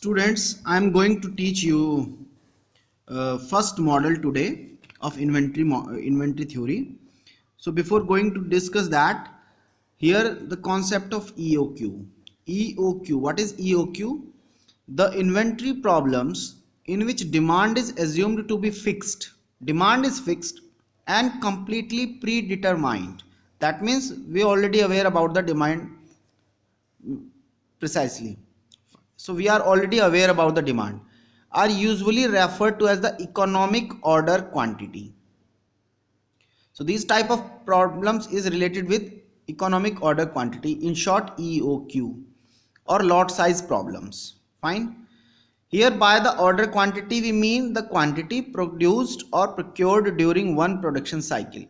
Students, I am going to teach you first model today of inventory theory. So before going to discuss that, here the concept of EOQ. EOQ, what is EOQ? The inventory problems in which demand is assumed to be fixed. Demand is fixed and completely predetermined. That means we already aware about the demand precisely. So we are already aware about the demand, are usually referred to as the economic order quantity. So these type of problems is related with economic order quantity, in short EOQ, or lot size problems. Fine. Here by the order quantity we mean the quantity produced or procured during one production cycle.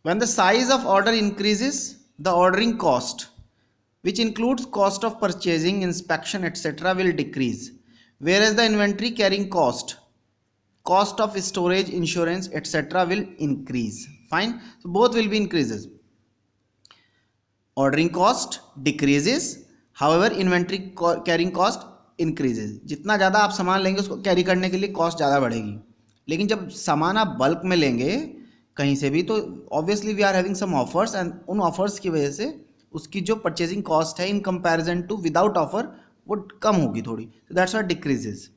When the size of order increases, the ordering cost, which includes cost of purchasing, inspection, etc., will decrease, whereas the inventory carrying cost of storage, insurance, etc., will increase. Fine. So both will be increases. Ordering cost decreases, however inventory carrying cost increases. जितना ज़्यादा आप सामान लेंगे उसको carry करने के लिए cost ज़्यादा बढ़ेगी, लेकिन जब सामान आप बल्क में लेंगे कहीं से भी तो obviously we are having some offers and उन ऑफर्स की वजह से उसकी जो परचेजिंग कॉस्ट है in comparison to without offer वो कम होगी थोड़ी. That's why decreases.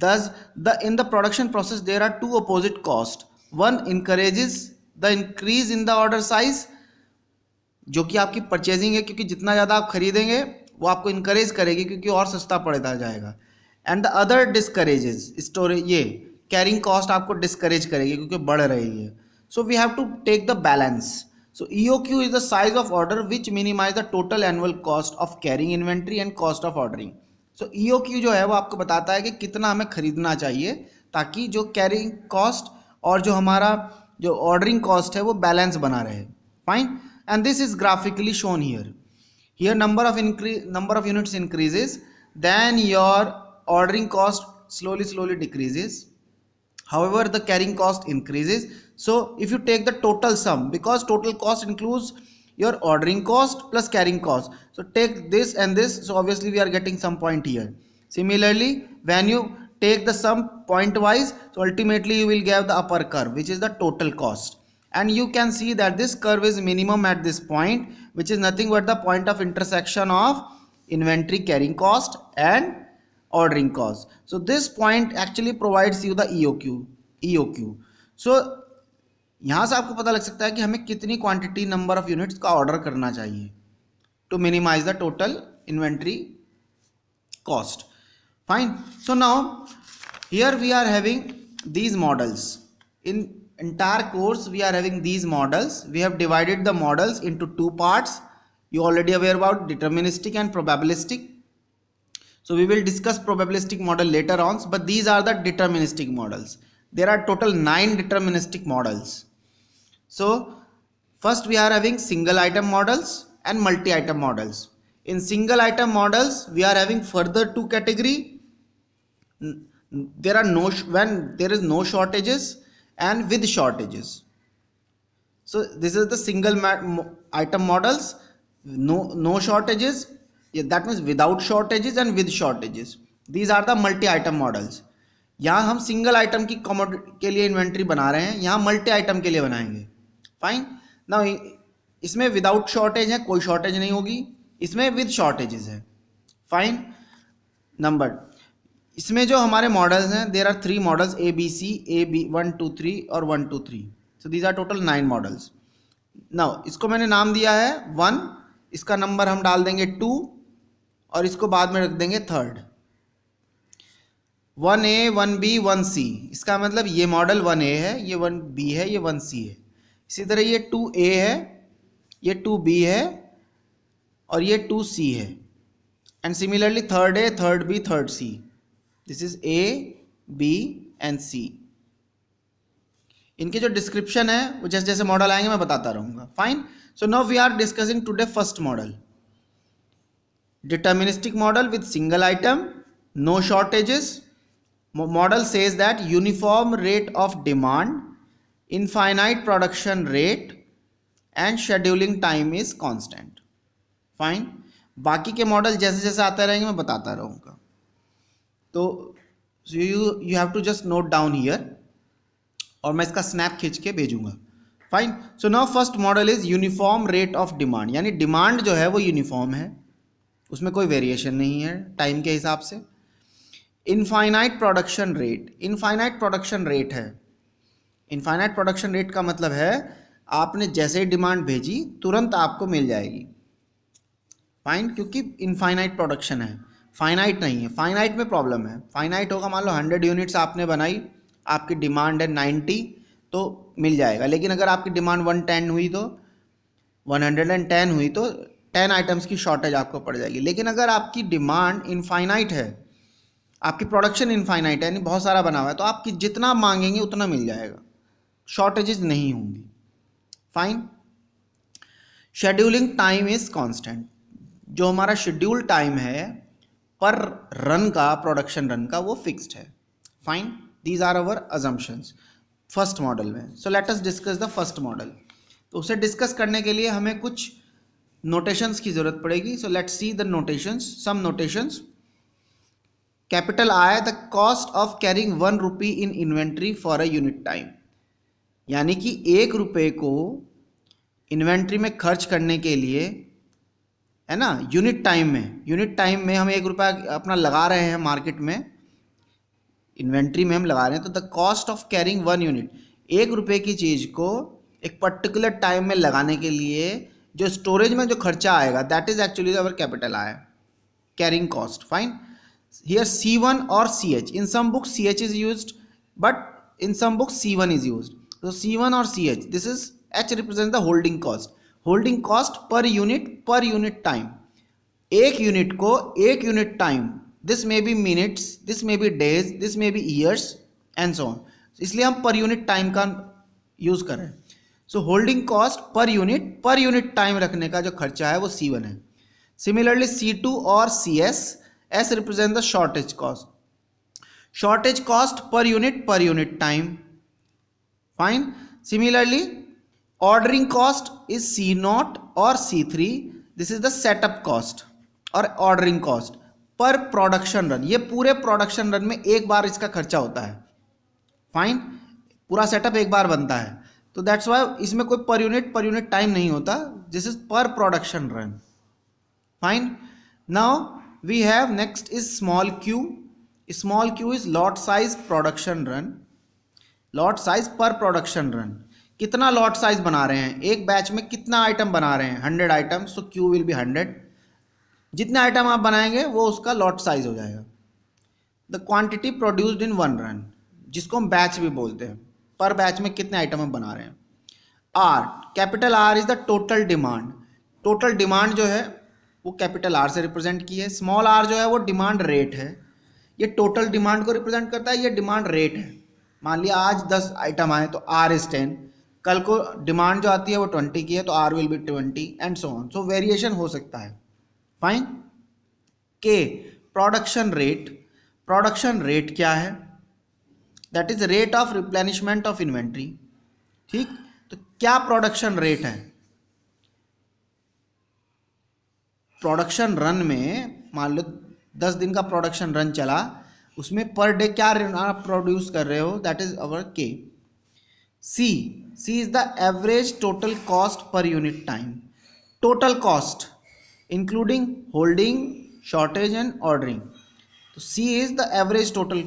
Thus, in the production process there are two opposite costs. One encourages the increase in the order size, जो कि आपकी परचेजिंग है, क्योंकि जितना ज़्यादा आप खरीदेंगे वो आपको इनकरेज करेगी क्योंकि और सस्ता पड़ता जाएगा. And the other discourages storage, ये कैरिंग कॉस्ट आपको डिस्करेज करेगी क्योंकि बढ़ रही है. So we have to take the balance. So EOQ is the size of order which minimize the total annual cost of carrying inventory and cost of ordering. So EOQ जो है वो आपको बताता है कि कितना हमें खरीदना चाहिए ताकि जो कैरिंग कॉस्ट और जो हमारा जो ऑर्डरिंग कॉस्ट है वो बैलेंस बना रहे. Fine. And this is graphically shown here. Here number of units increases, then your ordering cost slowly decreases. However, the carrying cost increases. So if you take the total sum, because total cost includes your ordering cost plus carrying cost, so take this and this, so obviously we are getting some point here. Similarly, when you take the sum point wise, so ultimately you will get the upper curve, which is the total cost, and you can see that this curve is minimum at this point, which is nothing but the point of intersection of inventory carrying cost and ordering cost. So this point actually provides you the EOQ. So यहाँ से आपको पता लग सकता है कि हमें कितनी क्वांटिटी नंबर ऑफ यूनिट्स का ऑर्डर करना चाहिए to minimize the total inventory cost. Fine. So now here we are having these models. In entire course we are having these models. We have divided the models into two parts. You already aware about deterministic and probabilistic. So we will discuss probabilistic model later on, but these are the deterministic models. There are total 9 deterministic models. So first we are having single item models and multi item models. In single item models we are having further two category. There are when there is no shortages and with shortages. So this is the single item models. No shortages, that means without shortages and with shortages. These are the multi item models. यहाँ हम single item की commodity के लिए inventory बना रहे हैं, यहाँ multi item के लिए बनाएंगे. फाइन. नाउ इसमें विदाउट शॉर्टेज है, कोई शॉर्टेज नहीं होगी. इसमें विद शॉर्टेजेस है. फाइन. नंबर इसमें जो हमारे मॉडल्स हैं, there are 3 models, ABC, AB 1 2 3 और 1 2 3. So these are total 9 models. Now इसको मैंने नाम दिया है 1, इसका नंबर हम डाल देंगे 2 और इसको बाद में रख देंगे 3rd. 1A 1B 1C, इसका मतलब ये मॉडल 1A है, ये 1B है, ये 1C है. इसी तरह ये 2A है, ये 2B है और ये 2C है. And similarly 3rd A 3rd B 3rd C. This is A, B and C. इनके जो डिस्क्रिप्शन है वो जैसे जैसे मॉडल आएंगे मैं बताता रहूंगा. Fine. So now we are discussing today first model, deterministic model with single item, no shortages. Model says that uniform rate of demand, infinite production rate and scheduling time is constant. Fine. बाकी के model जैसे जैसे आते रहेंगे मैं बताता रहूँगा। तो you have to just note down here, और मैं इसका स्नैप खींच के भेजूंगा। Fine. So now first model is uniform rate of demand, यानी डिमांड जो है वो यूनिफॉर्म है, उसमें कोई वेरिएशन नहीं है टाइम के हिसाब से। Infinite production rate, infinite production rate है। इनफाइनाइट प्रोडक्शन रेट का मतलब है आपने जैसे ही डिमांड भेजी तुरंत आपको मिल जाएगी। फाइन, क्योंकि इनफाइनाइट प्रोडक्शन है, फाइनाइट नहीं है। फाइनाइट में प्रॉब्लम है। फाइनाइट होगा, मान लो 100 यूनिट्स आपने बनाई, आपकी डिमांड है 90, तो मिल जाएगा। लेकिन अगर आपकी डिमांड 110 हुई तो 110 हुई तो 10 आइटम्स की शॉर्टेज आपको पड़ जाएगी। लेकिन अगर आपकी डिमांड इनफाइनाइट है, आपकी प्रोडक्शन इनफाइनाइट है, यानी बहुत सारा बना हुआ है, तो आपकी जितना मांगेंगे उतना मिल जाएगा, शॉर्टेजेस नहीं होंगी। Fine. Scheduling time is constant, जो हमारा शेड्यूल टाइम है पर रन का, प्रोडक्शन रन का, वो फिक्स्ड है। Fine, these are our assumptions first model में। So let us discuss the first model. तो उसे डिस्कस करने के लिए हमें कुछ नोटेशंस की जरूरत पड़ेगी। So let's see the notations, some notations. Capital I, the cost of carrying 1 rupee in inventory for a unit time, यानी कि 1 रुपये को इन्वेंट्री में खर्च करने के लिए, है ना, यूनिट टाइम में, यूनिट टाइम में हम 1 रुपया अपना लगा रहे हैं मार्केट में, इन्वेंट्री में हम लगा रहे हैं, तो the cost of carrying 1 unit, 1 रुपये की चीज़ को एक पर्टिकुलर टाइम में लगाने के लिए जो स्टोरेज में जो खर्चा आएगा, that is actually our capital I, carrying cost. Fine. Here C1 और CH, in some books CH is used, but in some books C1 is used. So C1 और CH, this is H represents the holding cost. Holding cost per unit time, एक unit को एक unit time, this may be minutes, this may be days, this may be years and so on, इसलिए हम पर unit time का use कर रहे हैं। So holding cost per unit time रखने का जो खर्चा है वो C1 है। सिमिलरली C2 और CS, S represent the shortage cost, shortage cost per unit time. Fine. Similarly ordering cost is C0 और C3, this is the setup cost और ordering cost per production run, ये पूरे production run में एक बार इसका खर्चा होता है। फाइन, पूरा सेटअप एक बार बनता है, तो दैट्स वाई इसमें कोई पर यूनिट टाइम नहीं होता, this is per production run. Fine. Now we have next is small q, small q is lot size production run, lot size per production run, कितना लॉट साइज बना रहे हैं, एक बैच में कितना आइटम बना रहे हैं, 100 आइटम्स, तो Q विल बी 100, जितने आइटम आप बनाएंगे वो उसका लॉट साइज हो जाएगा। The quantity produced in 1 run, जिसको हम बैच भी बोलते हैं, पर बैच में कितने आइटम हम बना रहे हैं। R, capital R is the total demand, total demand जो है वो कैपिटल R से रिप्रेजेंट की है। स्मॉल r जो है वो डिमांड रेट है, ये टोटल डिमांड को रिप्रेजेंट करता है, ये डिमांड रेट है। मान लिया आज 10 आइटम आए तो R इज 10, कल को डिमांड जो आती है वो 20 की है तो R will be 20 and so on, so variation हो सकता है। Fine. K, production rate, production rate क्या है, that is rate of replenishment of inventory. ठीक, तो क्या प्रोडक्शन रेट है, प्रोडक्शन रन में मान लो 10 दिन का प्रोडक्शन रन चला, उसमें पर डे क्या आप प्रोड्यूस कर रहे हो, that is our K। C is the average total cost per unit time, total cost including holding, shortage and ordering, तो C is the average total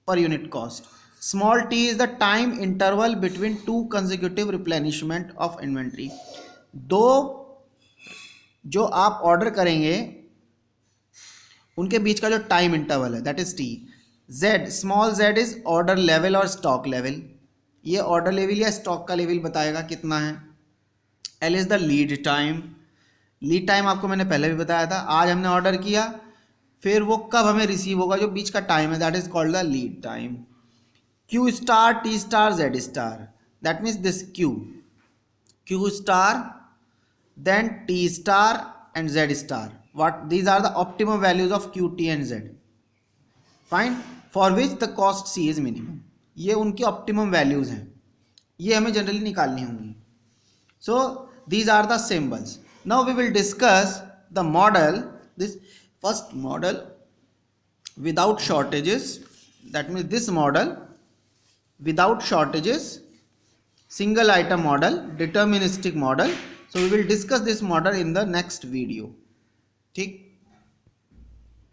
per unit cost. Small t is the time interval between 2 consecutive replenishment of inventory, दो जो आप order करेंगे उनके बीच का जो time interval है, that is T। Z, small z is order level और stock level, ये ऑर्डर लेवल या स्टॉक का लेवल बताएगा कितना है। L is the lead time, lead time आपको मैंने पहले भी बताया था, आज हमने ऑर्डर किया फिर वो कब हमें रिसीव होगा, जो बीच का टाइम है, that is called the lead time. Q star, T star, Z star, that means this Q star, then T star and Z star, what these are the optimum values of Q, T and Z, fine, for which the cost C is minimum, ये उनकी optimum values हैं, ये हमें generally निकालनी होंगी। So these are the symbols. Now we will discuss the model, this first model without shortages, that means this model without shortages, single item model, deterministic model. So we will discuss this model in the next video. ठीक.